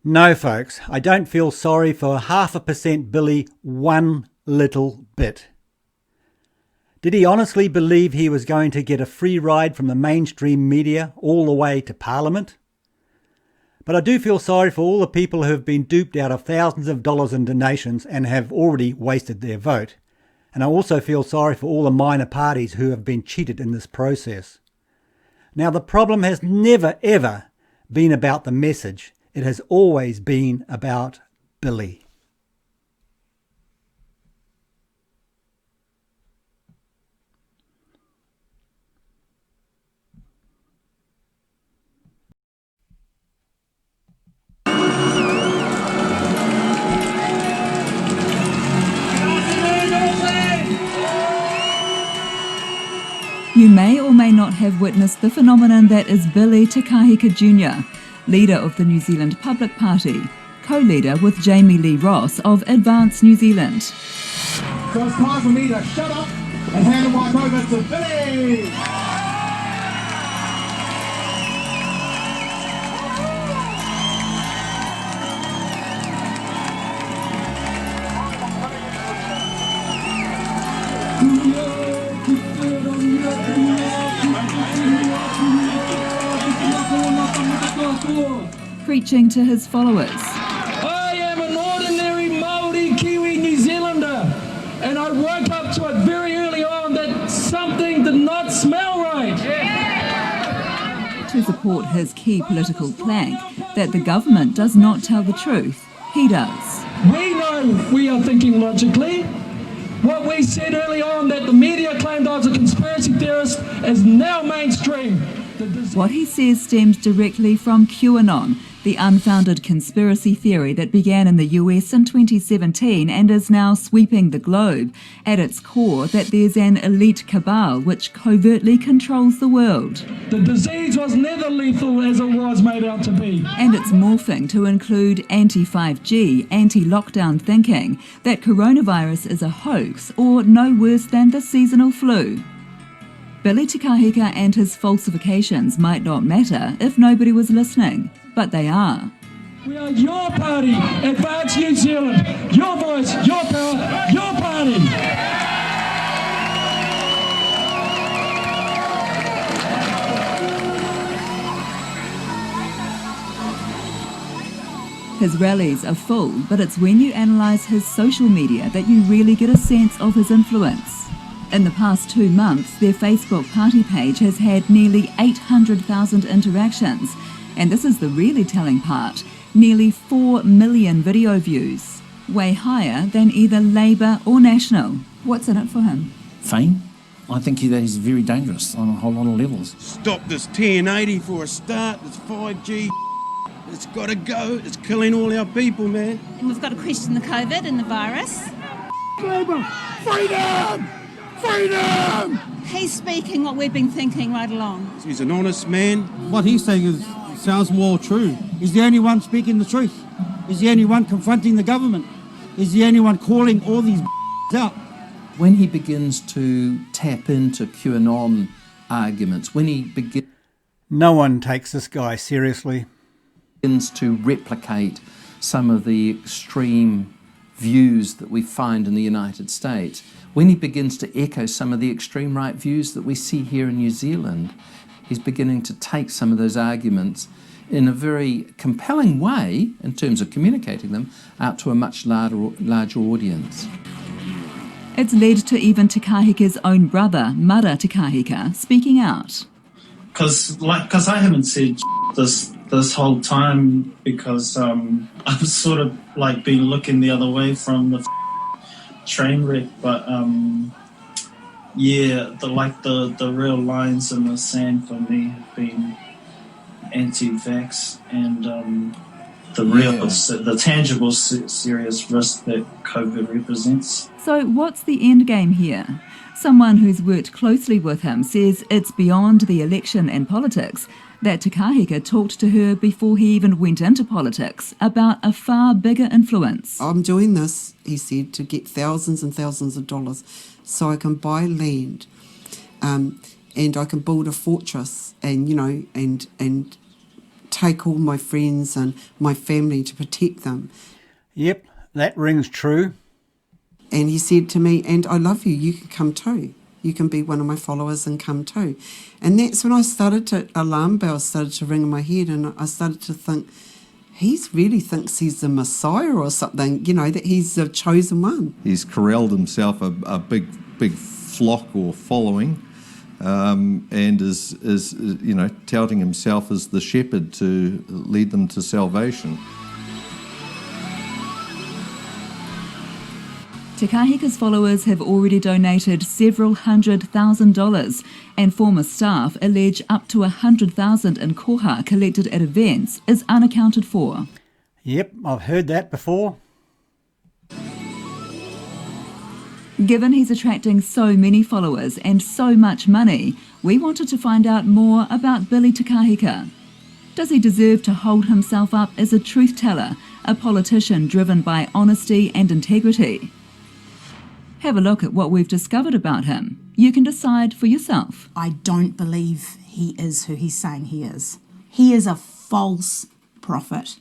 No, folks, I don't feel sorry for 0.5% Billy one little bit. Did he honestly believe he was going to get a free ride from the mainstream media all the way to Parliament? But I do feel sorry for all the people who have been duped out of thousands of dollars in donations and have already wasted their vote. And I also feel sorry for all the minor parties who have been cheated in this process. Now, the problem has never, ever been about the message. It has always been about Billy. You may or may not have witnessed the phenomenon that is Billy Te Kahika Jr., leader of the New Zealand Public Party, co-leader with Jamie Lee Ross of Advance New Zealand. So it's time for me to shut up and hand the mic over to Billy! Preaching to his followers. I am an ordinary Māori Kiwi New Zealander, and I woke up to it very early on that something did not smell right. To support his key political plank that the government does not tell the truth, he does. We know we are thinking logically. What we said early on that the media claimed I was a conspiracy theorist is now mainstream. What he says stems directly from QAnon, the unfounded conspiracy theory that began in the US in 2017 and is now sweeping the globe. At its core, that there's an elite cabal which covertly controls the world. The disease was never lethal as it was made out to be. And it's morphing to include anti-5G, anti-lockdown thinking, that coronavirus is a hoax or no worse than the seasonal flu. Billy Te Kahika and his falsifications might not matter if nobody was listening, but they are. We are your party, Advance New Zealand. Your voice, your power, your party. His rallies are full, but it's when you analyse his social media that you really get a sense of his influence. In the past 2 months, their Facebook party page has had nearly 800,000 interactions. And this is the really telling part, nearly 4 million video views, way higher than either Labour or National. What's in it for him? Fame. I think that is very dangerous on a whole lot of levels. Stop this 1080 for a start, this 5G. It's got to go. It's killing all our people, man. And we've got to question the COVID and the virus. Labour, freedom! Freedom! He's speaking what we've been thinking right along. He's an honest man. What he's saying sounds more true. He's the only one speaking the truth. He's the only one confronting the government. He's the only one calling all these out. When he begins to tap into QAnon arguments, when he No one takes this guy seriously. begins to replicate some of the extreme views that we find in the United States, when he begins to echo some of the extreme right views that we see here in New Zealand, he's beginning to take some of those arguments in a very compelling way, in terms of communicating them, out to a much larger audience. It's led to even Te Kahika's own brother, Mara Te Kahika, speaking out. Because I haven't said this whole time because I've sort of like been looking the other way from the train wreck, but yeah, the real lines in the sand for me have been anti-vax and the tangible serious risk that COVID represents. So what's the end game here? Someone who's worked closely with him says it's beyond the election and politics, that Te Kahika talked to her before he even went into politics about a far bigger influence. I'm doing this, he said, to get thousands and thousands of dollars so I can buy land and I can build a fortress and, you know, and take all my friends and my family to protect them. Yep, that rings true. And he said to me, and I love you, you can come too. You can be one of my followers and come too. And that's when alarm bells started to ring in my head, and I started to think, he really thinks he's the Messiah or something, that he's the chosen one. He's corralled himself a big flock or following, and is touting himself as the shepherd to lead them to salvation. Te Kahika's followers have already donated several $100,000, and former staff allege up to $100,000 in koha collected at events is unaccounted for. Yep, I've heard that before. Given he's attracting so many followers and so much money, we wanted to find out more about Billy Te Kahika. Does he deserve to hold himself up as a truth teller, a politician driven by honesty and integrity? Have a look at what we've discovered about him. You can decide for yourself. I don't believe he is who he's saying he is. He is a false prophet.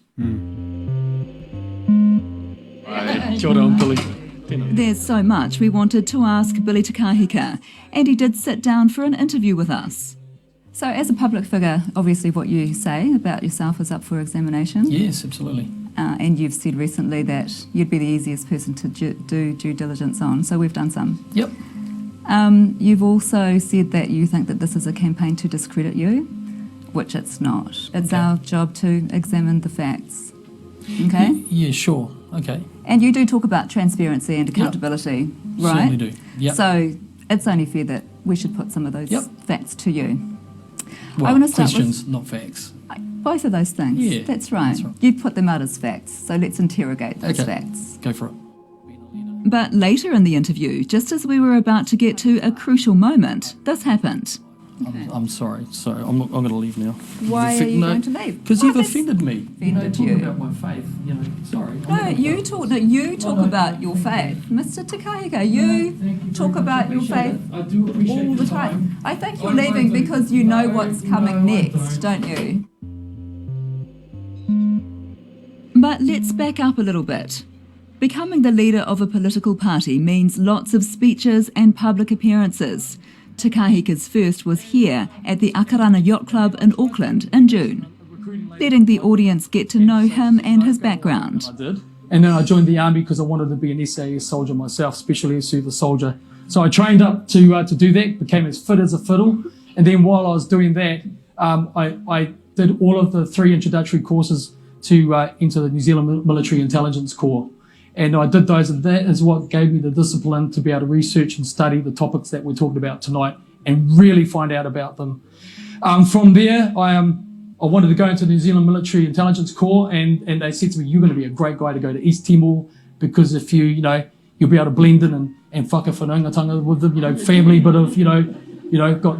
There's so much we wanted to ask Billy Te Kahika, and he did sit down for an interview with us. So as a public figure, obviously what you say about yourself is up for examination. Yes, absolutely. And you've said recently that you'd be the easiest person to do due diligence on, so we've done some. Yep. You've also said that you think that this is a campaign to discredit you, which it's not. It's our job to examine the facts. Okay? Yeah, sure. Okay. And you do talk about transparency and accountability, right? Certainly do. Yep. So it's only fair that we should put some of those facts to you. Well, I want to start questions, not facts. Both of those things. Yeah, that's right. You put them out as facts, so let's interrogate those facts. Go for it. But later in the interview, just as we were about to get to a crucial moment, this happened. I'm sorry. I'm going to leave now. Why are you going to leave? Because you've offended me. Offended talking about my faith. Sorry. No, you talk about your faith, Mr. Te Kahika. You talk about your faith I do appreciate all the time. I think you're leaving because you know what's coming next, don't you? But let's back up a little bit. Becoming the leader of a political party means lots of speeches and public appearances. Te Kahika's first was here at the Akarana Yacht Club in Auckland in June, letting the audience get to know him and his background. I did. And then I joined the army because I wanted to be an SAS soldier myself, special air service soldier. So I trained up to do that, became as fit as a fiddle. And then while I was doing that, I did all of the 3 introductory courses to enter the New Zealand Military Intelligence Corps. And I did those, and that is what gave me the discipline to be able to research and study the topics that we're talking about tonight and really find out about them. From there, I wanted to go into the New Zealand Military Intelligence Corps, and they said to me, you're going to be a great guy to go to East Timor, because if you'll be able to blend in and whakawhanaungatanga with the, family, bit of,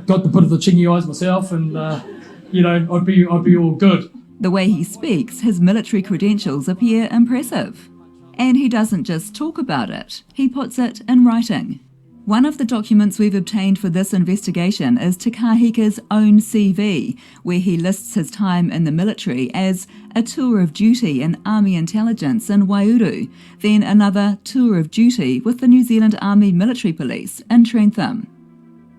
got the bit of the chingy eyes myself, and, I'd be all good. The way he speaks, his military credentials appear impressive. And he doesn't just talk about it, he puts it in writing. One of the documents we've obtained for this investigation is Te Kahika's own CV, where he lists his time in the military as a tour of duty in Army Intelligence in Waiouru, then another tour of duty with the New Zealand Army Military Police in Trentham.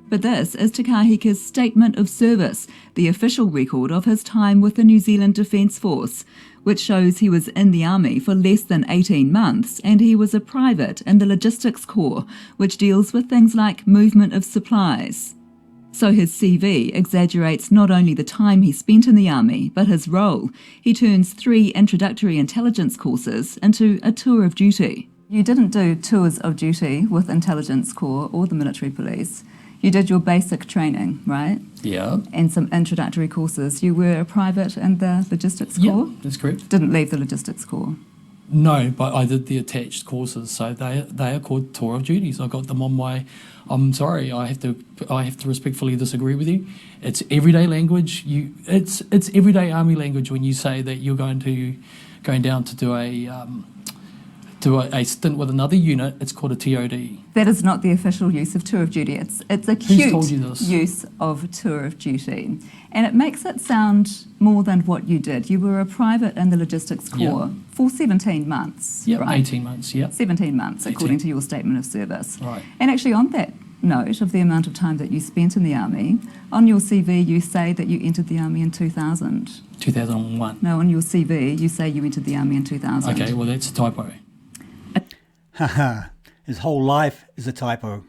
But this is Te Kahika's statement of service, the official record of his time with the New Zealand Defence Force, which shows he was in the army for less than 18 months and he was a private in the Logistics Corps, which deals with things like movement of supplies. So his CV exaggerates not only the time he spent in the army, but his role. He turns 3 introductory intelligence courses into a tour of duty. You didn't do tours of duty with Intelligence Corps or the military police. You did your basic training, right? Yeah. And some introductory courses. You were a private in the Logistics Corps? Yeah, that's correct. Didn't leave the Logistics Corps? No, but I did the attached courses, so they are called tour of duties. I got them on my. I'm sorry, I have to respectfully disagree with you. It's everyday language. It's everyday army language when you say that you're going down to do a do a stint with another unit, it's called a TOD. That is not the official use of tour of duty. It's a Who's cute told you this? use of tour of duty. And it makes it sound more than what you did. You were a private in the Logistics Corps for 17 months, Yep, right? 18 months, yep. 17 months, according to your statement of service. Right. And actually on that note of the amount of time that you spent in the Army, on your CV you say that you entered the Army in 2000. 2001. No, on your CV you say you entered the Army in 2000. Okay, well that's a typo. Haha, his whole life is a typo.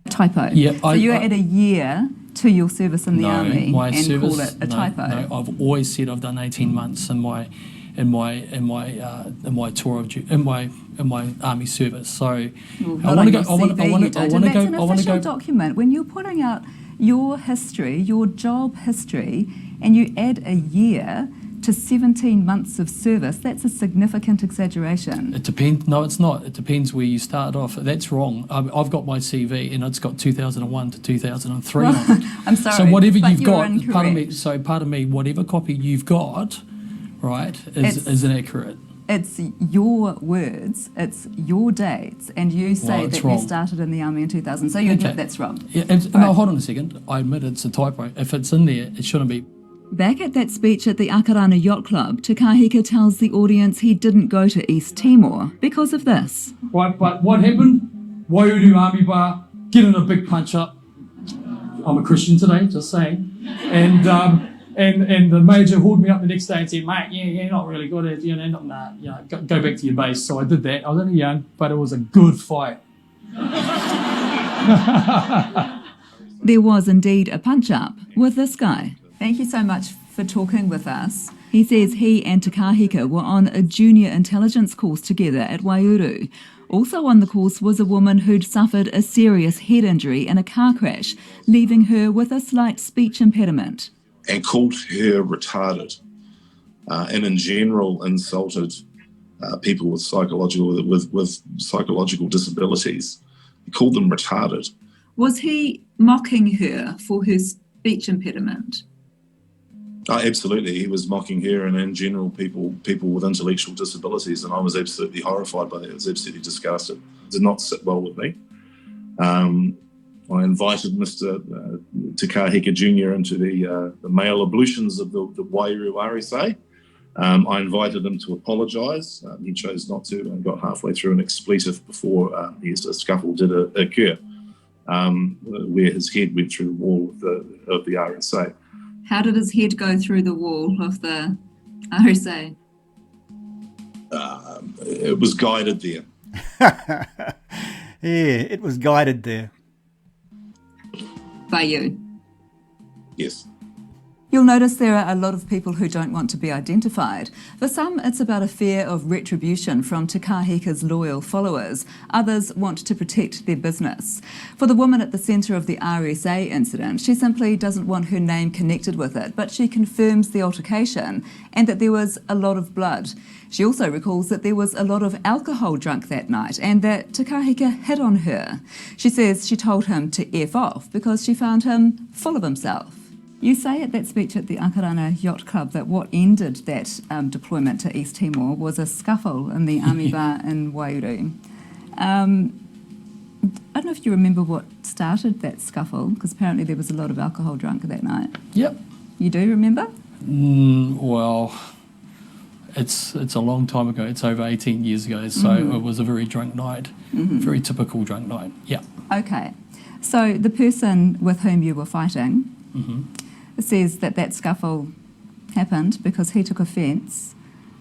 Typo. Yeah, so you add a year to your service in the Army my and service, call it a typo. No, I've always said I've done 18 months in my tour of in my Army service. So I want to go. I want to go. That's an official document. When you're putting out your history, your job history, and you add a year to 17 months of service, that's a significant exaggeration. It depends. No, it's not. It depends where you start off. That's wrong. I've got my CV and it's got 2001 to 2003 on it. I'm sorry. So whatever but you've you're got, incorrect. pardon me, whatever copy you've got, right, is inaccurate. It's your words, it's your dates, and you say that you started in the Army in 2000. So you admit that's wrong. Yeah, no, hold on a second. I admit it's a typo. If it's in there, it shouldn't be. Back at that speech at the Akarana Yacht Club, Te Kahika tells the audience he didn't go to East Timor because of this. Right, but what happened? Waiuru Army Bar, get in a big punch up. I'm a Christian today, just saying. And the major hauled me up the next day and said, mate, you're not really good at it, go back to your base. So I did that. I was only young, but it was a good fight. There was indeed a punch-up with this guy. Thank you so much for talking with us. He says he and Te Kahika were on a junior intelligence course together at Waiuru. Also on the course was a woman who'd suffered a serious head injury in a car crash, leaving her with a slight speech impediment. And called her retarded, and in general insulted people with psychological disabilities. He called them retarded. Was he mocking her for her speech impediment? Absolutely, he was mocking her and in general people with intellectual disabilities, and I was absolutely horrified by that. I was absolutely disgusted. It did not sit well with me. I invited Mr. Te Kahika Jr. into the male ablutions of the Waiuru RSA. I invited him to apologise. He chose not to and got halfway through an expletive before a scuffle did occur, where his head went through the wall of the RSA. How did his head go through the wall of the RSA? It was guided there. Yeah, it was guided there. By you? Yes. You'll notice there are a lot of people who don't want to be identified. For some, it's about a fear of retribution from Te Kahika's loyal followers. Others want to protect their business. For the woman at the centre of the RSA incident, she simply doesn't want her name connected with it, but she confirms the altercation and that there was a lot of blood. She also recalls that there was a lot of alcohol drunk that night and that Te Kahika hit on her. She says she told him to F off because she found him full of himself. You say at that speech at the Akarana Yacht Club that what ended that deployment to East Timor was a scuffle in the Army bar in Waiuru. I don't know if you remember what started that scuffle, because apparently there was a lot of alcohol drunk that night. Yep. You do remember? Well, it's a long time ago. It's over 18 years ago, so it was a very drunk night, very typical drunk night. Yeah. Okay. So the person with whom you were fighting says that scuffle happened because he took offence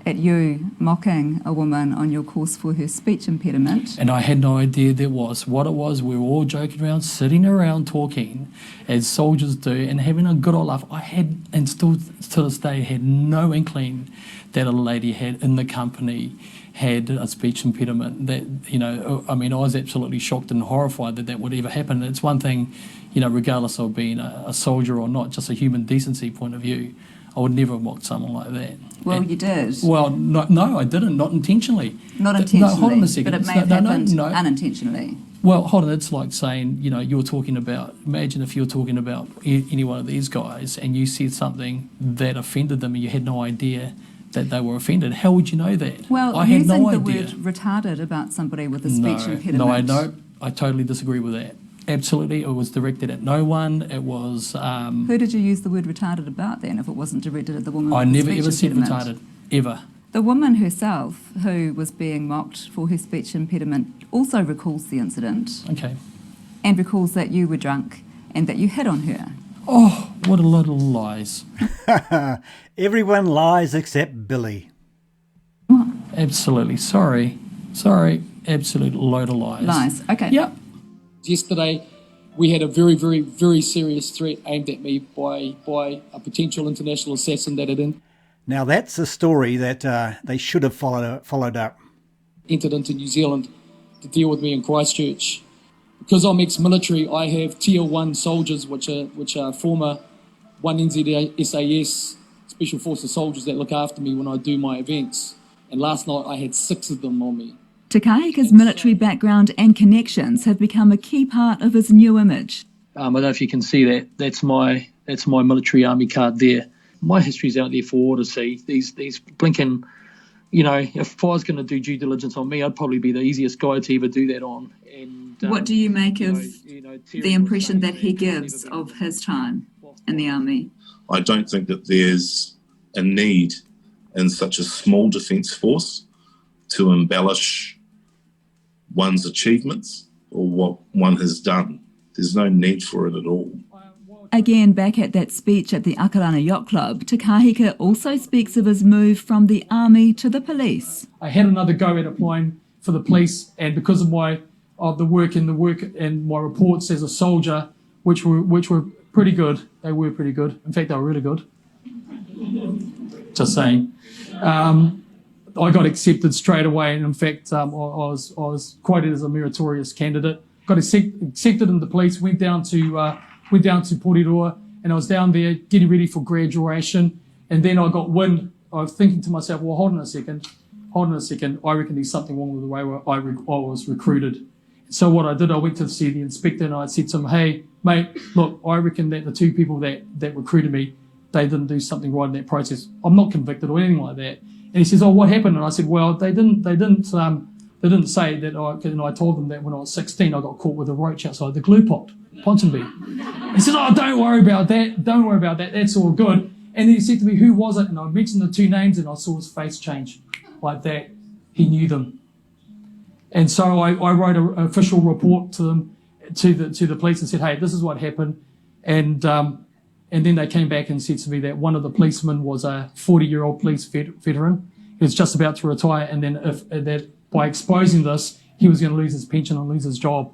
at you mocking a woman on your course for her speech impediment. And I had no idea there was. What it was, we were all joking around, sitting around talking, as soldiers do, and having a good old laugh. I had, and still to this day, had no inkling that a lady had in the company had a speech impediment. That, you know, I mean, I was absolutely shocked and horrified that would ever happen. It's one thing, you know, regardless of being a soldier or not, just a human decency point of view, I would never have mocked someone like that. Well, you did. Well, no, I didn't, not intentionally. Not intentionally, no, hold on a second. But it may have happened unintentionally. Well, hold on, it's like saying, you know, you're talking about, imagine if you're talking about any one of these guys and you said something that offended them and you had no idea that they were offended. How would you know that? Well, I had using no the idea. word retarded about somebody with a speech impediment. No, I totally disagree with that. Absolutely, it was directed at no one. It was... Who did you use the word retarded about then, if it wasn't directed at the woman I with the never speech ever said impediment? retarded, ever. The woman herself, who was being mocked for her speech impediment, also recalls the incident. Okay. And recalls that you were drunk and that you hit on her. Oh, what a lot of lies. Everyone lies except Billy. Absolutely. Sorry, absolute load of lies. Lies, okay. Yep. Yesterday, we had a very, very, very serious threat aimed at me by a potential international assassin that had Now that's a story that they should have followed up. entered into New Zealand to deal with me in Christchurch. Because I'm ex-military, I have Tier 1 soldiers, which are former 1NZ SAS Special Forces soldiers that look after me when I do my events. And last night I had 6 of them on me. Te Kahika's military background and connections have become a key part of his new image. I don't know if you can see that. That's my military army card there. My history's out there for all to see. These blinking, if I was going to do due diligence on me, I'd probably be the easiest guy to ever do that on. And What do you make of the impression that he gives of his time in the army? I don't think that there's a need in such a small defence force to embellish one's achievements or what one has done. There's no need for it at all. Again, back at that speech at the Akarana Yacht Club, Te Kahika also speaks of his move from the army to the police. I had another go at applying for the police, and because of the work and my reports as a soldier, which were pretty good. They were pretty good. In fact, they were really good. Just saying. I got accepted straight away, and in fact, I was quoted as a meritorious candidate. Got accepted in the police. Went down to Porirua, and I was down there getting ready for graduation. And then I got wind. I was thinking to myself, well, hold on a second. I reckon there's something wrong with the way I was recruited. So what I did, I went to see the inspector, and I said to him, hey, mate, look, I reckon that the 2 people that recruited me, they didn't do something right in that process. I'm not convicted or anything like that. And he says, oh, what happened? And I said, well, they didn't say that. And I told them that when I was 16, I got caught with a roach outside the glue pot, Ponsonby. He said, oh, don't worry about that. That's all good. And then he said to me, who was it? And I mentioned the 2 names, and I saw his face change like that. He knew them. And so I wrote an official report to them, to the police, and said, hey, this is what happened. And then they came back and said to me that one of the policemen was a 40-year-old police veteran. He was just about to retire, and then by exposing this, he was going to lose his pension and lose his job.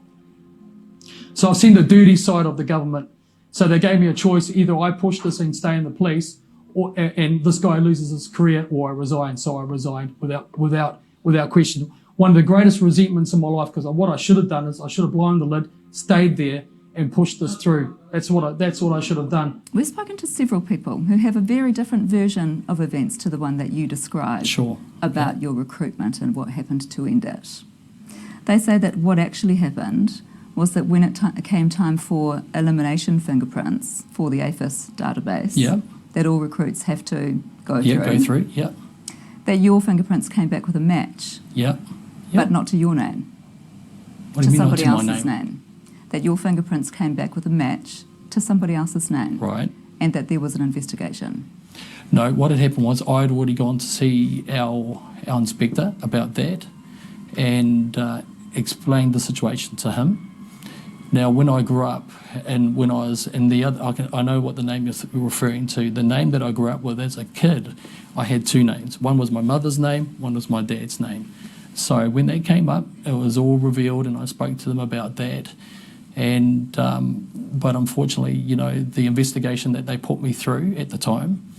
So I've seen the dirty side of the government. So they gave me a choice: either I push this and stay in the police, and this guy loses his career, or I resign. So I resigned without question. One of the greatest resentments in my life, because what I should have done is I should have blown the lid, stayed there, and pushed this through. That's what I should have done. We've spoken to several people who have a very different version of events to the one that you described. Sure. About your recruitment and what happened to end it. They say that what actually happened was that when it came time for elimination fingerprints for the AFIS database, that all recruits have to go through. That your fingerprints came back with a match. But not to your name. What do you mean not to my somebody else's name. That your fingerprints came back with a match to somebody else's name. Right. And that there was an investigation. No, what had happened was I'd already gone to see our inspector about that and explained the situation to him. Now, when I grew up and when I was in the other, I know what the name you're referring to. The name that I grew up with as a kid, I had 2 names. One was my mother's name, one was my dad's name. So when that came up, it was all revealed, and I spoke to them about that. And but unfortunately, the investigation that they put me through at the time.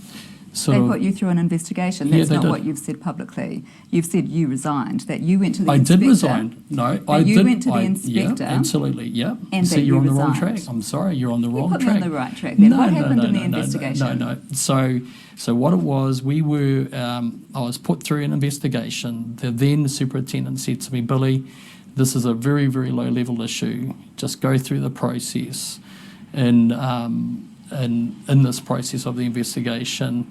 They put you through an investigation. That's not what you've said publicly. You've said you resigned, that you went to the inspector. I did resign. No, I did. You went to the inspector. Yeah, absolutely, yeah. And so that you're you on the wrong resigned. track. I'm sorry, you're on the wrong track. track. You put me on the right track then. What happened in the investigation? No. So what it was, we were, I was put through an investigation. The then superintendent said to me, Billy, this is a very, very low level issue. Just go through the process. And in this process of the investigation,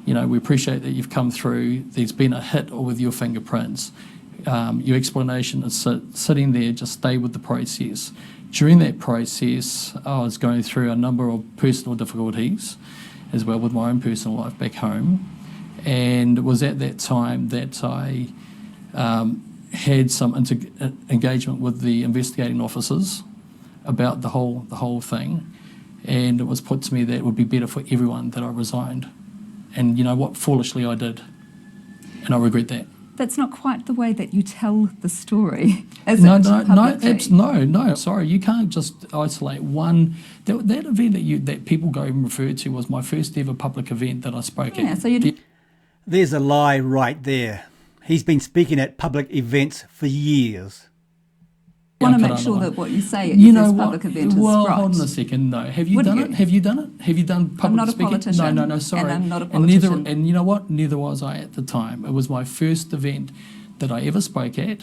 You know, we appreciate that you've come through. There's been a hit with your fingerprints. Your explanation is sitting there, just stay with the process. During that process, I was going through a number of personal difficulties as well with my own personal life back home. And it was at that time that I had some engagement with the investigating officers about the whole thing. And it was put to me that it would be better for everyone that I resigned. And you know what? Foolishly I did. And I regret that. That's not quite the way that you tell the story, is No, it? No. Sorry, you can't just isolate one. That event that people go and refer to was my first ever public event that I spoke at. So you. There's a lie right there. He's been speaking at public events for years. I want to make sure that what you say at your first public event is right. Hold on a second. No, have you done it? Have you done it? Have you done public I'm not a speaking? politician. No. Sorry. And I'm not a politician. And you know what? Neither was I at the time. It was my first event that I ever spoke at,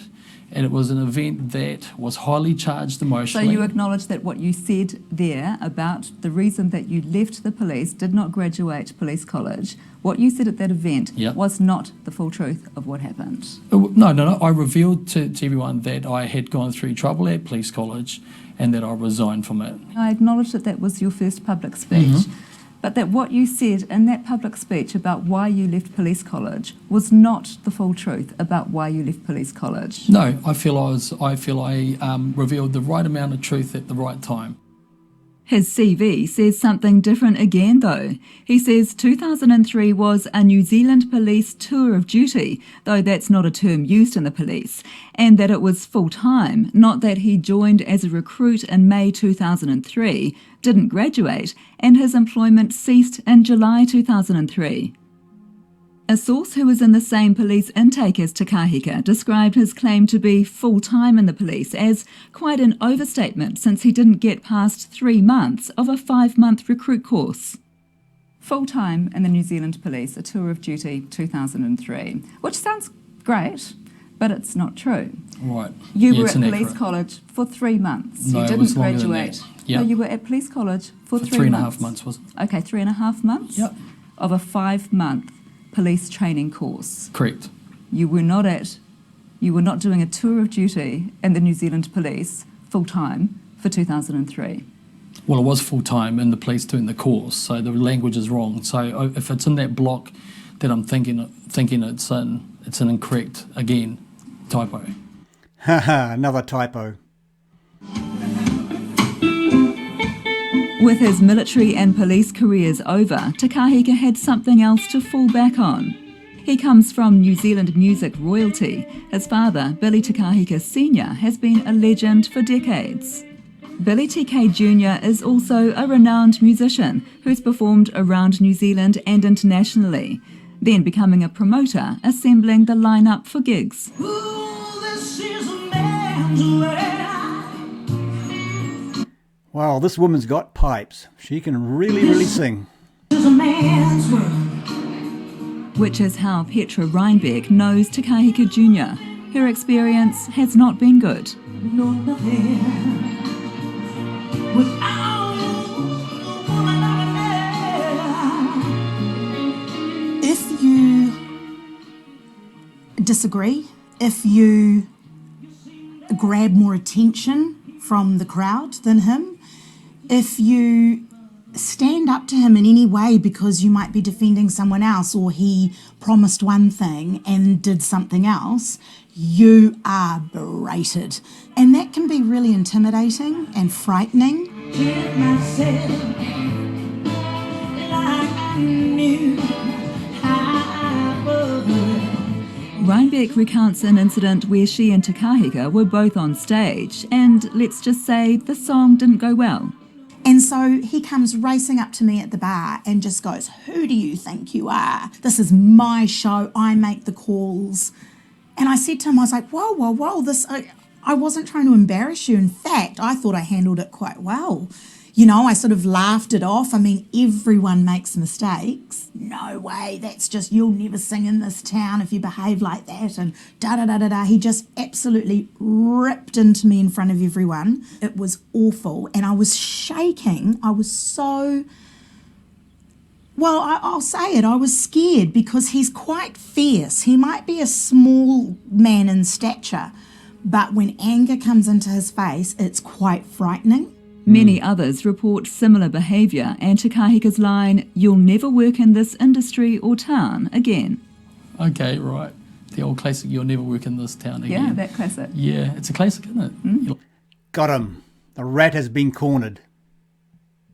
and it was an event that was highly charged emotionally. So you acknowledge that what you said there about the reason that you left the police, did not graduate police college, what you said at that event was not the full truth of what happened. No. I revealed to everyone that I had gone through trouble at police college and that I resigned from it. I acknowledge that that was your first public speech, but that what you said in that public speech about why you left police college was not the full truth about why you left police college. No, I feel I revealed the right amount of truth at the right time. His CV says something different again, though. He says 2003 was a New Zealand police tour of duty, though that's not a term used in the police, and that it was full-time, not that he joined as a recruit in May 2003, didn't graduate, and his employment ceased in July 2003. A source who was in the same police intake as Te Kahika described his claim to be full-time in the police as quite an overstatement since he didn't get past 3 months of a 5-month recruit course. Full-time in the New Zealand Police, a tour of duty 2003, which sounds great, but it's not true. Right. You were at police college for 3 months. No, you didn't it was longer graduate. than that. Yep. No, you were at police college for 3 3.5 months. months was it? Okay, 3.5 months? Yep. Of a 5-month police training course. Correct. You were not doing a tour of duty in the New Zealand Police full-time for 2003. Well, it was full-time in the police doing the course, so the language is wrong. So if it's in that block that I'm thinking it's an incorrect, again, typo. Haha, another typo. With his military and police careers over, Te Kahika had something else to fall back on. He comes from New Zealand music royalty. His father, Billy Te Kahika Sr., has been a legend for decades. Billy TK Jr. is also a renowned musician who's performed around New Zealand and internationally, then becoming a promoter, assembling the lineup for gigs. Wow, this woman's got pipes. She can really sing. Which is how Petra Reinbeck knows Te Kahika Jr. Her experience has not been good. If you disagree, if you grab more attention from the crowd than him, if you stand up to him in any way because you might be defending someone else or he promised one thing and did something else, you are berated. And that can be really intimidating and frightening. Reinbeck recounts an incident where she and Te Kahika were both on stage, and let's just say the song didn't go well. And so he comes racing up to me at the bar and just goes, "Who do you think you are? This is my show. I make the calls." And I said to him, I was like, whoa, I wasn't trying to embarrass you. In fact, I thought I handled it quite well. You know, I sort of laughed it off. I mean, everyone makes mistakes. No way, that's just, you'll never sing in this town if you behave like that, and da-da-da-da-da. He just absolutely ripped into me in front of everyone. It was awful, and I was shaking. I was so Well, I'll say it. I was scared because he's quite fierce. He might be a small man in stature, but when anger comes into his face, it's quite frightening. Many others report similar behaviour, and Te Kahika's line, "You'll never work in this industry or town again." Okay, right. The old classic, "You'll never work in this town again." Yeah, that classic. Yeah, it's a classic, isn't it? You Got him. The rat has been cornered.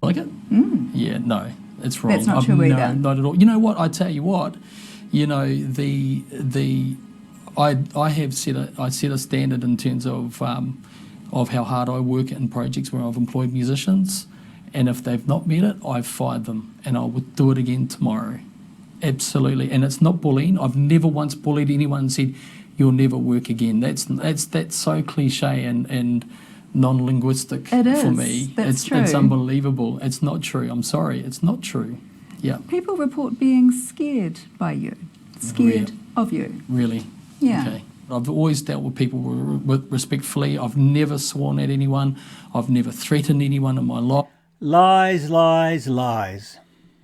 like it? Yeah, no, it's wrong. That's not true either. No, not at all. You know what? I tell you what. You know, I have set a standard in terms of how hard I work in projects where I've employed musicians, and if they've not met it, I've fired them, and I would do it again tomorrow. Absolutely, and it's not bullying. I've never once bullied anyone and said, "You'll never work again." That's so cliche and non-linguistic It is. for me. That's true. It's unbelievable. It's not true. I'm sorry. It's not true. Yeah. People report being scared by you, scared of you. Really? Yeah. Okay. I've always dealt with people respectfully. I've never sworn at anyone. I've never threatened anyone in my life. Lies, lies, lies.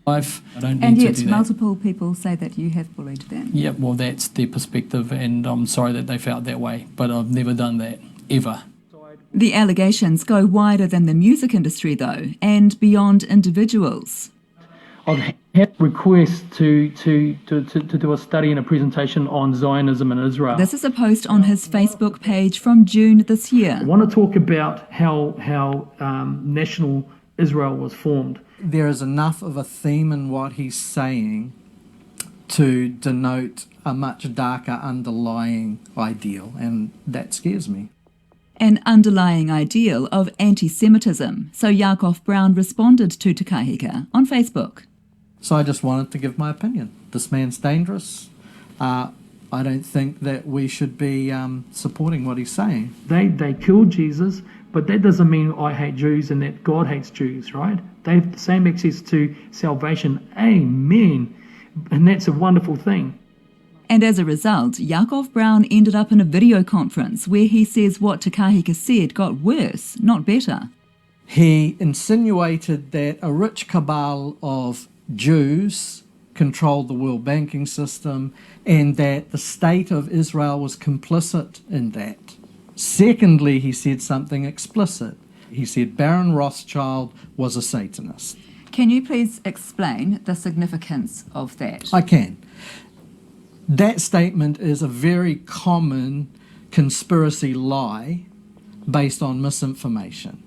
I don't need And to yet do that. multiple people say that you have bullied them. Yeah, well, that's their perspective, and I'm sorry that they felt that way, but I've never done that, ever. The allegations go wider than the music industry, though, and beyond individuals. I've had requests to do a study and a presentation on Zionism in Israel. This is a post on his Facebook page from June this year. I want to talk about how national Israel was formed. There is enough of a theme in what he's saying to denote a much darker underlying ideal, and that scares me. An underlying ideal of anti-Semitism, so Yakov Brown responded to Te Kahika on Facebook. So I just wanted to give my opinion. This man's dangerous. I don't think that we should be supporting what he's saying. They killed Jesus, but that doesn't mean I hate Jews and that God hates Jews, right? They have the same access to salvation. Amen. And that's a wonderful thing. And as a result, Yakov Brown ended up in a video conference where he says what Te Kahika said got worse, not better. He insinuated that a rich cabal of Jews controlled the world banking system and that the state of Israel was complicit in that. Secondly, he said something explicit. He said Baron Rothschild was a Satanist. Can you please explain the significance of that? I can. That statement is a very common conspiracy lie based on misinformation.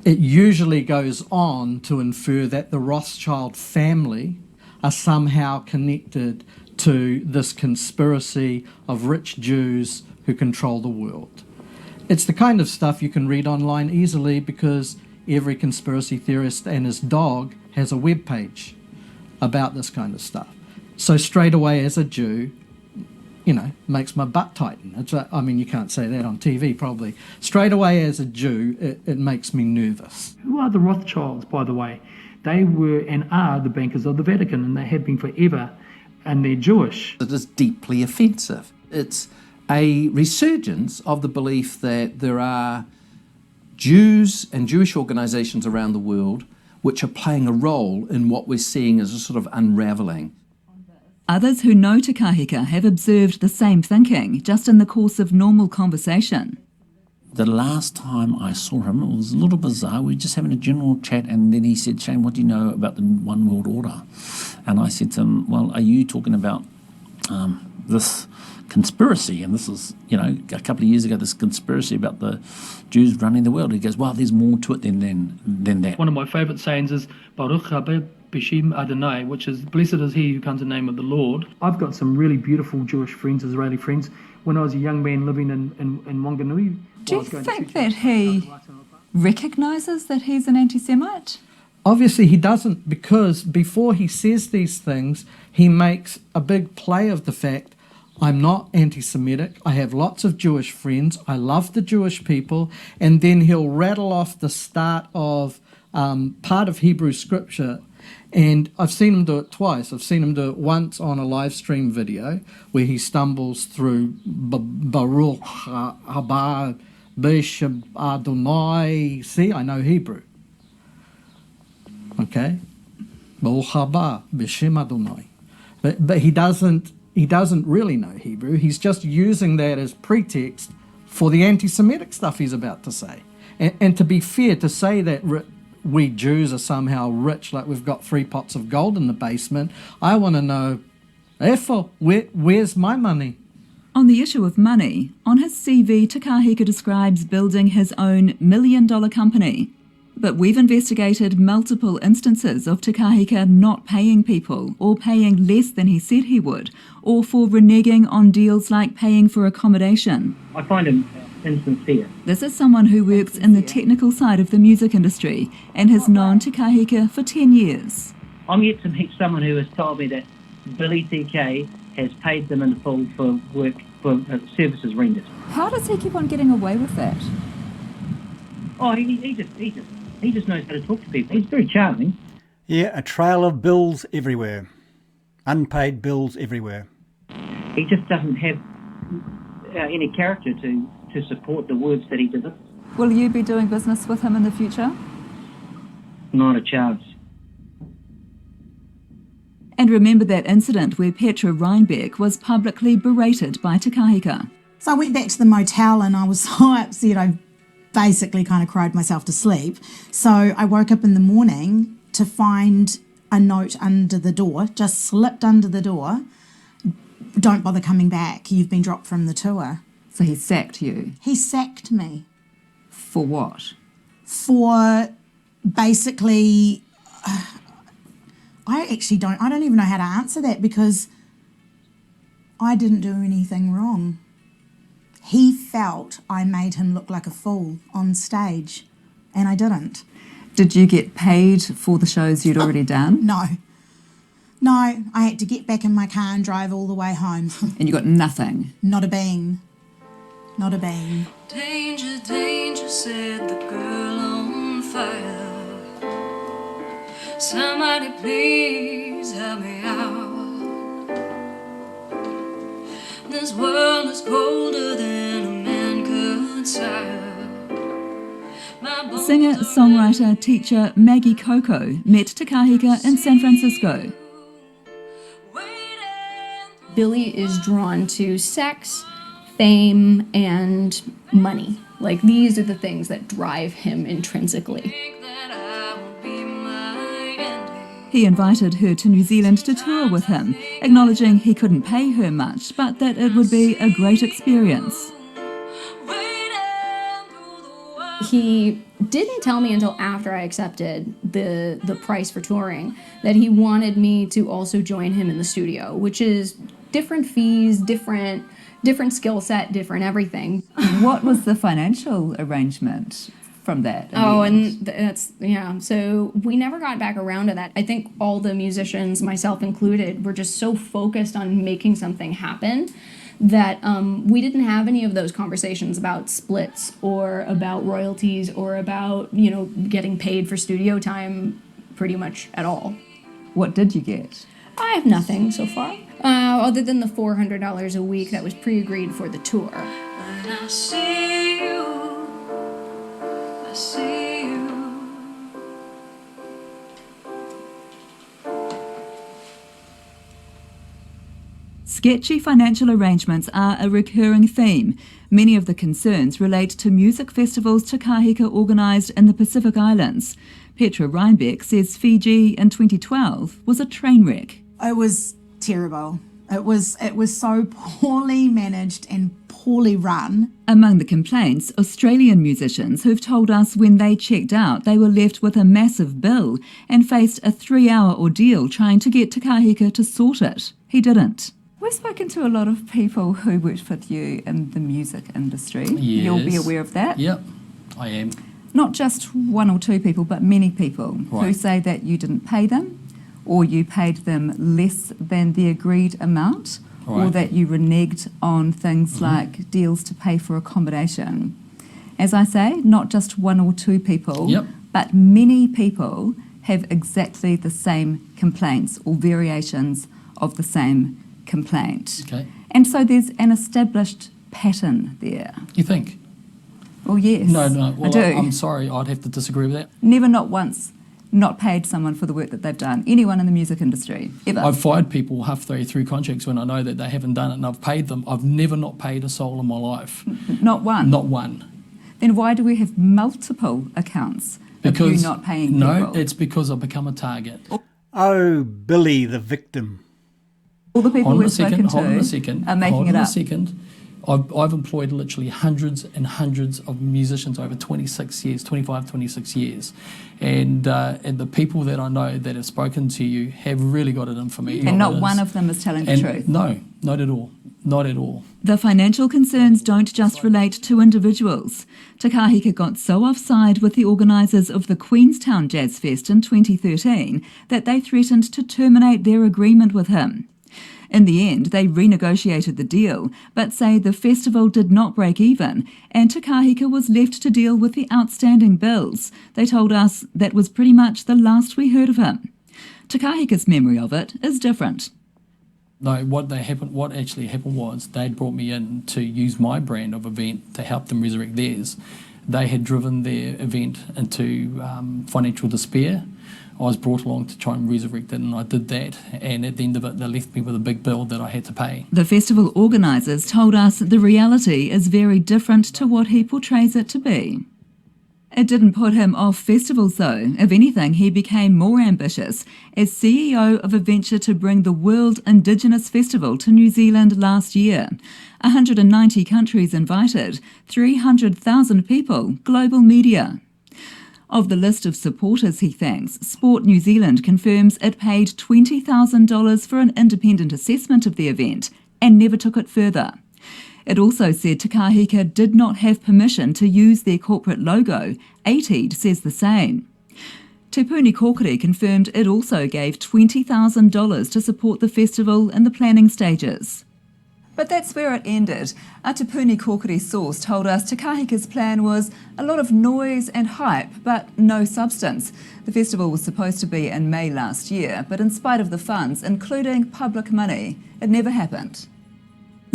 It usually goes on to infer that the Rothschild family are somehow connected to this conspiracy of rich Jews who control the world. It's the kind of stuff you can read online easily because every conspiracy theorist and his dog has a web page about this kind of stuff. So straight away as a Jew, makes my butt tighten. I mean, you can't say that on TV probably. Straight away as a Jew, it makes me nervous. Who are the Rothschilds, by the way? They were and are the bankers of the Vatican, and they have been forever, and they're Jewish. It is deeply offensive. It's a resurgence of the belief that there are Jews and Jewish organisations around the world which are playing a role in what we're seeing as a sort of unravelling. Others who know Te Kahika have observed the same thinking, just in the course of normal conversation. The last time I saw him, it was a little bizarre. We were just having a general chat, and then he said, "Shane, what do you know about the One World Order?" And I said to him, "Well, are you talking about this conspiracy?" And this is, a couple of years ago, this conspiracy about the Jews running the world. He goes, "Well, there's more to it than that." One of my favourite sayings is, Baruch haba b'shem Adonai, which is, blessed is he who comes in the name of the Lord. I've got some really beautiful Jewish friends, Israeli friends. When I was a young man living in Wanganui. Do you think that he recognises that he's an anti-Semite? Obviously he doesn't, because before he says these things, he makes a big play of the fact, I'm not anti-Semitic, I have lots of Jewish friends, I love the Jewish people, and then he'll rattle off the start of part of Hebrew scripture. And I've seen him do it twice. I've seen him do it once on a live stream video where he stumbles through Baruch haba b'shem Adonai. See, I know Hebrew. Okay? B'Ochaba b'Shem Adonai. But he doesn't really know Hebrew. He's just using that as pretext for the anti-Semitic stuff he's about to say. And to be fair, to say that we Jews are somehow rich, like we've got 3 pots of gold in the basement, I want to know, where's my money? On the issue of money, on his CV, Te Kahika describes building his own $1 million company. But we've investigated multiple instances of Te Kahika not paying people, or paying less than he said he would, or for reneging on deals like paying for accommodation. I find him insincere. This is someone who works in the technical side of the music industry and has known Te Kahika for 10 years. I'm yet to meet someone who has told me that Billy TK has paid them in full for work, for services rendered. How does he keep on getting away with that? Oh, he just knows how to talk to people. He's very charming. Yeah, a trail of bills everywhere. Unpaid bills everywhere. He just doesn't have any character to support the words that he delivers. Will you be doing business with him in the future? Not a chance. And remember that incident where Petra Reinbeck was publicly berated by Te Kahika. So I went back to the motel and I was so upset I basically kind of cried myself to sleep. So I woke up in the morning to find a note under the door, just slipped under the door. Don't bother coming back. You've been dropped from the tour. So he sacked you? He sacked me. For what? For basically... I don't even know how to answer that because I didn't do anything wrong. He felt I made him look like a fool on stage, and I didn't. Did you get paid for the shows you'd already done? No. No, I had to get back in my car and drive all the way home. And you got nothing? Not a bean. Not a bean. Danger, danger, said the girl on fire. Somebody please help me out. This world is colder than a man could sire. Singer, songwriter, teacher Maggie Coco met Te Kahika in San Francisco. Billy is drawn to sex, fame, and money. Like, these are the things that drive him intrinsically. He invited her to New Zealand to tour with him, acknowledging he couldn't pay her much, but that it would be a great experience. He didn't tell me until after I accepted the price for touring that he wanted me to also join him in the studio, which is different fees, different skill set, different everything. What was the financial arrangement from that? So we never got back around to that. I think all the musicians, myself included, were just so focused on making something happen that we didn't have any of those conversations about splits or about royalties or about, getting paid for studio time pretty much at all. What did you get? I have nothing so far, other than the $400 a week that was pre-agreed for the tour. When I see you, I see you. Sketchy financial arrangements are a recurring theme. Many of the concerns relate to music festivals Te Kahika organised in the Pacific Islands. Petra Reinbeck says Fiji in 2012 was a train wreck. It was terrible. It was so poorly managed and poorly run. Among the complaints, Australian musicians who've told us when they checked out they were left with a massive bill and faced a 3-hour ordeal trying to get Te Kahika to sort it. He didn't. We've spoken to a lot of people who worked with you in the music industry. Yes. You'll be aware of that. Yep, I am. Not just one or two people, but many people who say that you didn't pay them, or you paid them less than the agreed amount, or that you reneged on things like deals to pay for accommodation. As I say, not just one or two people, but many people have exactly the same complaints or variations of the same complaint. Okay. And so there's an established pattern there. You think? Well, yes. No. Well, I do. I'm sorry, I'd have to disagree with that. Never, not once, not paid someone for the work that they've done? Anyone in the music industry, ever? I've fired people halfway through contracts when I know that they haven't done it and I've paid them. I've never not paid a soul in my life. Not one? Not one. Then why do we have multiple accounts of you not paying people? No, it's because I've become a target. Oh, Billy, the victim. All the people we've spoken to Hold on a second. are making Hold it on up. a second. I've employed literally hundreds and hundreds of musicians over 26 years, 25, 26 years. And the people that I know that have spoken to you have really got it in for me. And not one of them is telling the truth? No, not at all. Not at all. The financial concerns don't just relate to individuals. Te Kahika got so offside with the organisers of the Queenstown Jazz Fest in 2013 that they threatened to terminate their agreement with him. In the end, they renegotiated the deal, but say the festival did not break even, and Te Kahika was left to deal with the outstanding bills. They told us that was pretty much the last we heard of him. Te Kahika's memory of it is different. No, what actually happened was they'd brought me in to use my brand of event to help them resurrect theirs. They had driven their event into financial despair. I was brought along to try and resurrect it, and I did that, and at the end of it they left me with a big bill that I had to pay. The festival organisers told us the reality is very different to what he portrays it to be. It didn't put him off festivals though. If anything, he became more ambitious as CEO of a venture to bring the World Indigenous Festival to New Zealand last year. 190 countries invited, 300,000 people, global media. Of the list of supporters he thanks, Sport New Zealand confirms it paid $20,000 for an independent assessment of the event and never took it further. It also said Te Kahika did not have permission to use their corporate logo. ATEED says the same. Te Puni Kōkiri confirmed it also gave $20,000 to support the festival in the planning stages. But that's where it ended. A Te Puni Kōkiri source told us Te Kahika's plan was a lot of noise and hype, but no substance. The festival was supposed to be in May last year, but in spite of the funds, including public money, it never happened.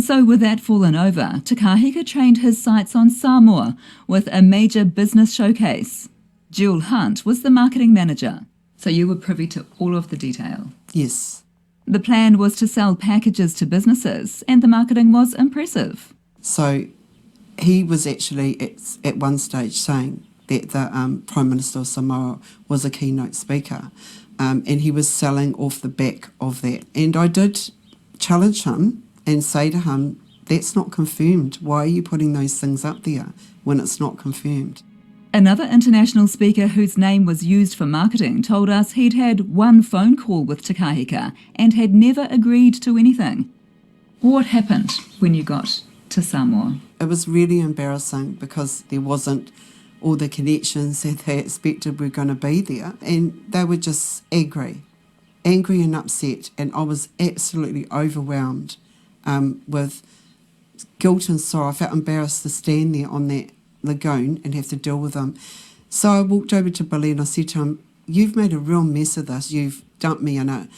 So with that fallen over, Te Kahika trained his sights on Samoa with a major business showcase. Jewel Hunt was the marketing manager. So you were privy to all of the detail? Yes. The plan was to sell packages to businesses, and the marketing was impressive. So he was actually at one stage saying that the Prime Minister of Samoa was a keynote speaker, and he was selling off the back of that. And I did challenge him and say to him, that's not confirmed. Why are you putting those things up there when it's not confirmed? Another international speaker whose name was used for marketing told us he'd had one phone call with Te Kahika and had never agreed to anything. What happened when you got to Samoa? It was really embarrassing because there wasn't all the connections that they expected were going to be there, and they were just angry and upset, and I was absolutely overwhelmed with guilt and sorrow. I felt embarrassed to stand there on that lagoon and have to deal with them. So I walked over to Billy and I said to him, you've made a real mess of this. You've dumped me in it.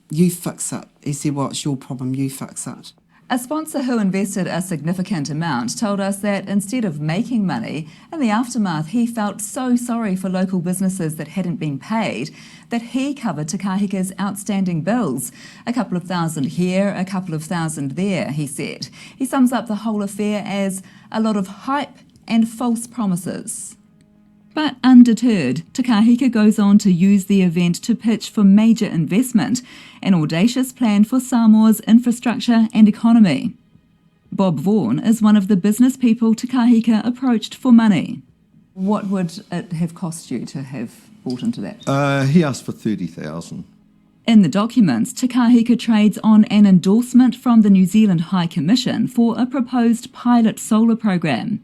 You fix it. He said, well, it's your problem. You fix it. A sponsor who invested a significant amount told us that instead of making money, in the aftermath he felt so sorry for local businesses that hadn't been paid that he covered Te Kahika's outstanding bills. A couple of thousand here, a couple of thousand there, he said. He sums up the whole affair as a lot of hype and false promises. But undeterred, Te Kahika goes on to use the event to pitch for major investment, an audacious plan for Samoa's infrastructure and economy. Bob Vaughan is one of the business people Te Kahika approached for money. What would it have cost you to have bought into that? He asked for $30,000. In the documents, Te Kahika trades on an endorsement from the New Zealand High Commission for a proposed pilot solar program.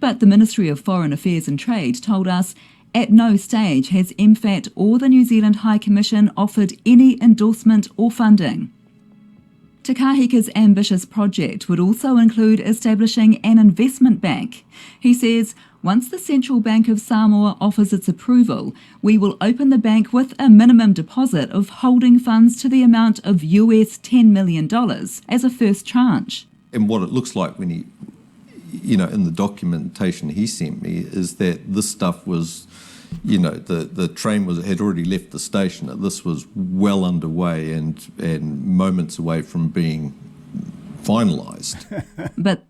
But the Ministry of Foreign Affairs and Trade told us at no stage has MFAT or the New Zealand High Commission offered any endorsement or funding. Te Kahika's ambitious project would also include establishing an investment bank. He says, once the Central Bank of Samoa offers its approval, we will open the bank with a minimum deposit of holding funds to the amount of US $10 million as a first tranche. And what it looks like when he, in the documentation he sent me, is that this stuff was, the train had already left the station, that this was well underway and moments away from being finalised. But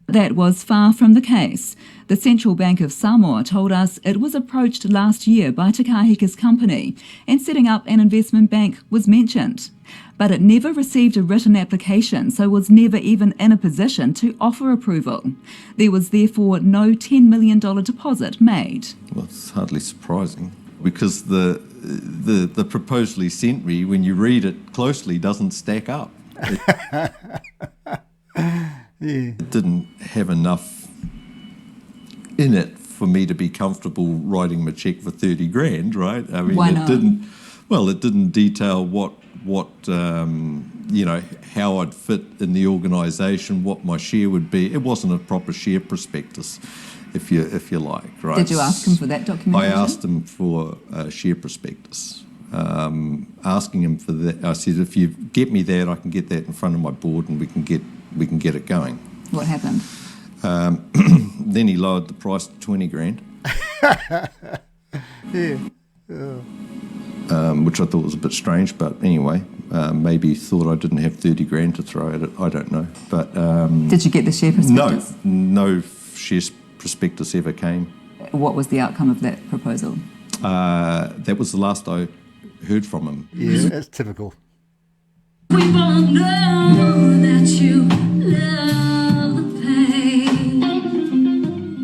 that was far from the case. The Central Bank of Samoa told us it was approached last year by Te Kahika's company, and setting up an investment bank was mentioned. But it never received a written application, so was never even in a position to offer approval. There was therefore no $10 million deposit made. Well, it's hardly surprising, because the proposal he sent me, when you read it closely, doesn't stack up. It didn't have enough in it for me to be comfortable writing him a cheque for 30 grand, right? I mean, Why not? It didn't detail what how I'd fit in the organisation, what my share would be. It wasn't a proper share prospectus, if you like, right? Did you ask him for that documentation? I asked him for a share prospectus. Asking him for that, I said, if you get me that, I can get that in front of my board and we can get it going. What happened? Then he lowered the price to 20 grand. Which I thought was a bit strange, but anyway, maybe he thought I didn't have 30 grand to throw at it. I don't know. But did you get the share prospectus? No share prospectus ever came. What was the outcome of that proposal? That was the last I heard from him. Yeah, that's typical. We both know that you love the pain.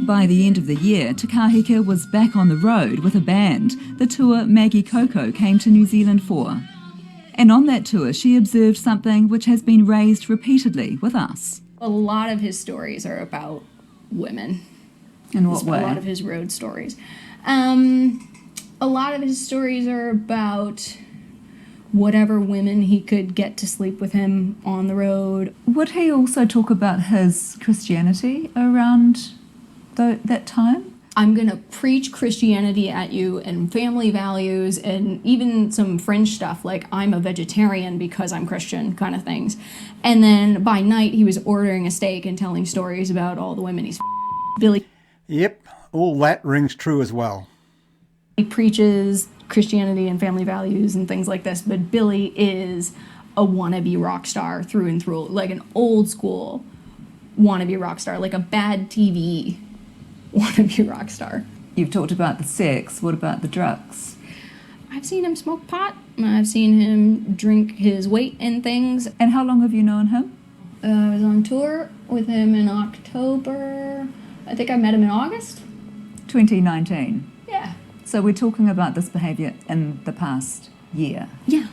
By the end of the year, Te Kahika was back on the road with a band, the tour Maggie Coco came to New Zealand for. And on that tour, she observed something which has been raised repeatedly with us. A lot of his stories are about women. In what way? A lot of his road stories. A lot of his stories are about whatever women he could get to sleep with him on the road. Would he also talk about his Christianity around that time? I'm going to preach Christianity at you and family values and even some fringe stuff like I'm a vegetarian because I'm Christian kind of things. And then by night he was ordering a steak and telling stories about all the women he's Billy. Yep, all that rings true as well. He preaches Christianity and family values and things like this, but Billy is a wannabe rock star through and through, like an old school wannabe rock star, like a bad TV wannabe rock star. You've talked about the sex. What about the drugs? I've seen him smoke pot. I've seen him drink his weight in things. And how long have you known him? I was on tour with him in October. I think I met him in August. 2019. Yeah. So we're talking about this behaviour in the past year. Yeah.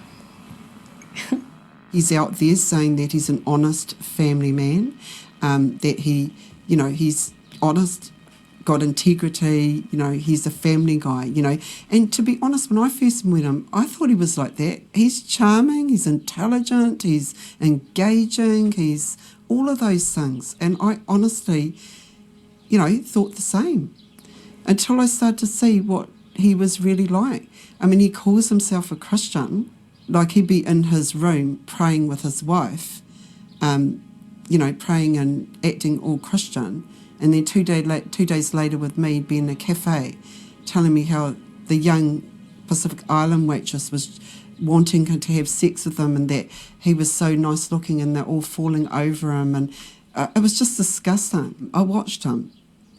He's out there saying that he's an honest family man, that he's honest, got integrity, he's a family guy, And to be honest, when I first met him, I thought he was like that. He's charming, he's intelligent, he's engaging, he's all of those things. And I honestly, thought the same until I started to see what he was really like. I mean, he calls himself a Christian, like he'd be in his room praying with his wife, praying and acting all Christian. And then 2 days later with me, he'd be in a cafe telling me how the young Pacific Island waitress was wanting to have sex with him and that he was so nice looking and they're all falling over him. And it was just disgusting. I watched him.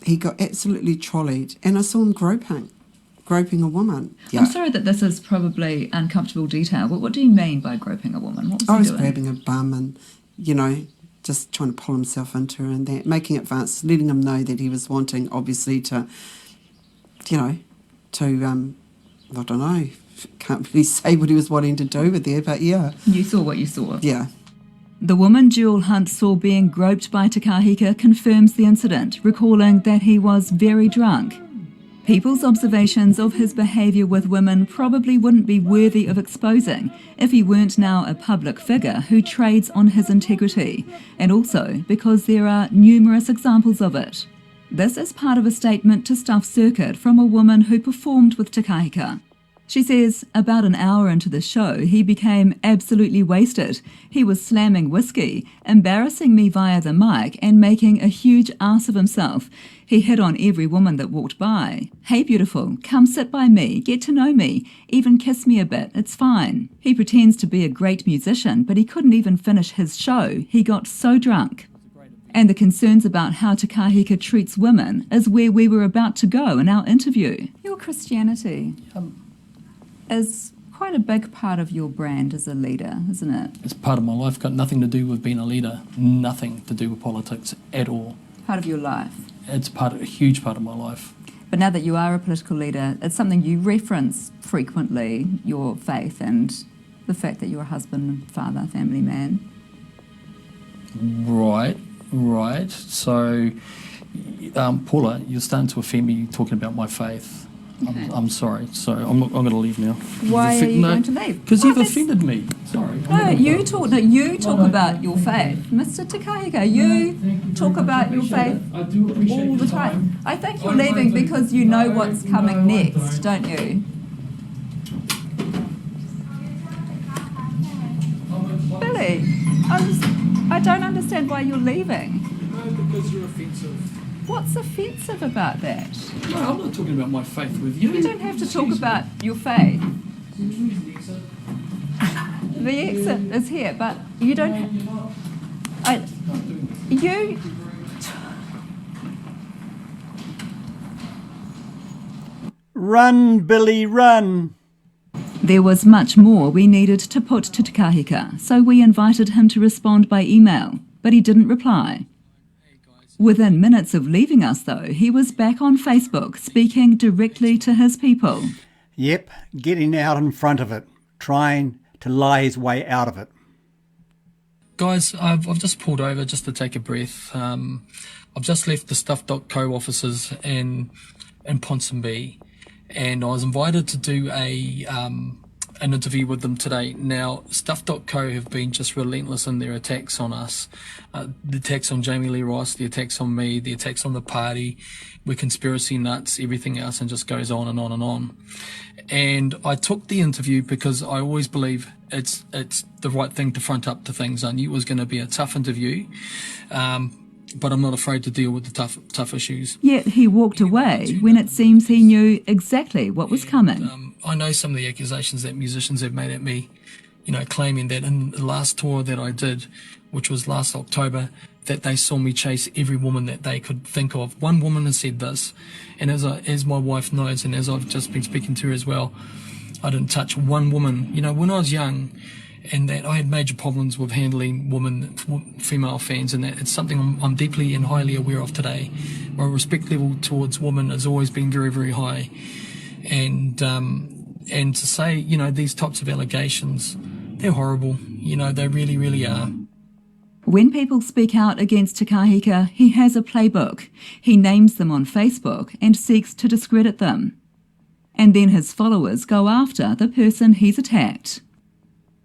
He got absolutely trolleyed and I saw him groping a woman. Yeah. I'm sorry that this is probably uncomfortable detail, but what do you mean by groping a woman? What was he I was doing? grabbing a bum and, just trying to pull himself into her and that, making advances, letting him know that he was wanting, obviously, to I don't know, can't really say what he was wanting to do with there, but yeah. You saw what you saw? Yeah. The woman Jewel Hunt saw being groped by Te Kahika confirms the incident, recalling that he was very drunk. People's observations of his behaviour with women probably wouldn't be worthy of exposing if he weren't now a public figure who trades on his integrity, and also because there are numerous examples of it. This is part of a statement to Stuff Circuit from a woman who performed with Te Kahika. She says about an hour into the show, he became absolutely wasted. He was slamming whiskey, embarrassing me via the mic and making a huge ass of himself. He hit on every woman that walked by. Hey beautiful, come sit by me, get to know me, even kiss me a bit, it's fine. He pretends to be a great musician, but he couldn't even finish his show. He got so drunk. And the concerns about how Te Kahika treats women is where we were about to go in our interview. Your Christianity is quite a big part of your brand as a leader, isn't it? It's part of my life, got nothing to do with being a leader, nothing to do with politics at all. Part of your life. It's a huge part of my life. But now that you are a political leader, it's something you reference frequently, your faith and the fact that you're a husband, father, family man. Right. So, Paula, you're starting to offend me talking about my faith. Okay. I'm sorry. So I'm going to leave now. Why are you going to leave? Because you've offended me. Sorry. No, you talk about your faith. Mr. Te Kahika, you talk about your faith all the time. I think you're leaving because you know what's coming next, don't you? Billy, I don't understand why you're leaving. No, because you're offensive. What's offensive about that? No, I'm not talking about my faith with you. You don't have to talk about your faith. The exit is here, but you don't Run, Billy, run! There was much more we needed to put to Te Kahika, so we invited him to respond by email, but he didn't reply. Within minutes of leaving us, though, he was back on Facebook, speaking directly to his people. Yep, getting out in front of it, trying to lie his way out of it. Guys, I've just pulled over just to take a breath. I've just left the Stuff.co offices in Ponsonby, and I was invited to do an interview with them today. Now, Stuff.co have been just relentless in their attacks on us. The attacks on Jamie Lee Ross, the attacks on me, the attacks on the party. We're conspiracy nuts, everything else, and just goes on and on and on. And I took the interview because I always believe it's the right thing to front up to things. I knew it was going to be a tough interview, but I'm not afraid to deal with the tough issues. Yet he walked away when it seems he knew exactly what was coming. I know some of the accusations that musicians have made at me, claiming that in the last tour that I did, which was last October, that they saw me chase every woman that they could think of. One woman has said this, and as my wife knows, and as I've just been speaking to her as well, I didn't touch one woman. When I was young, and that I had major problems with handling female fans, and that it's something I'm deeply and highly aware of today. My respect level towards women has always been very, very high. And to say, these types of allegations, they're horrible. They really, really are. When people speak out against Te Kahika, he has a playbook. He names them on Facebook and seeks to discredit them. And then his followers go after the person he's attacked.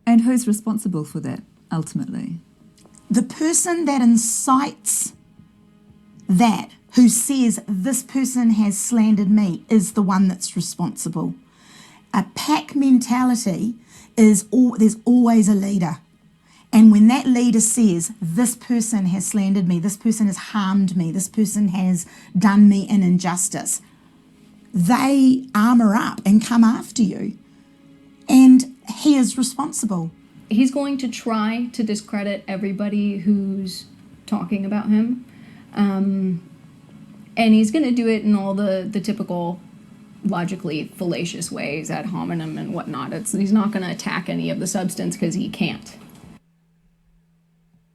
And who's responsible for that, ultimately? The person that incites that, who says this person has slandered me, is the one that's responsible. A pack mentality is there's always a leader. And when that leader says, this person has slandered me, this person has harmed me, this person has done me an injustice, they armour up and come after you. And he is responsible. He's going to try to discredit everybody who's talking about him. And he's going to do it in all the typical logically fallacious ways, ad hominem and whatnot. He's not going to attack any of the substance because he can't.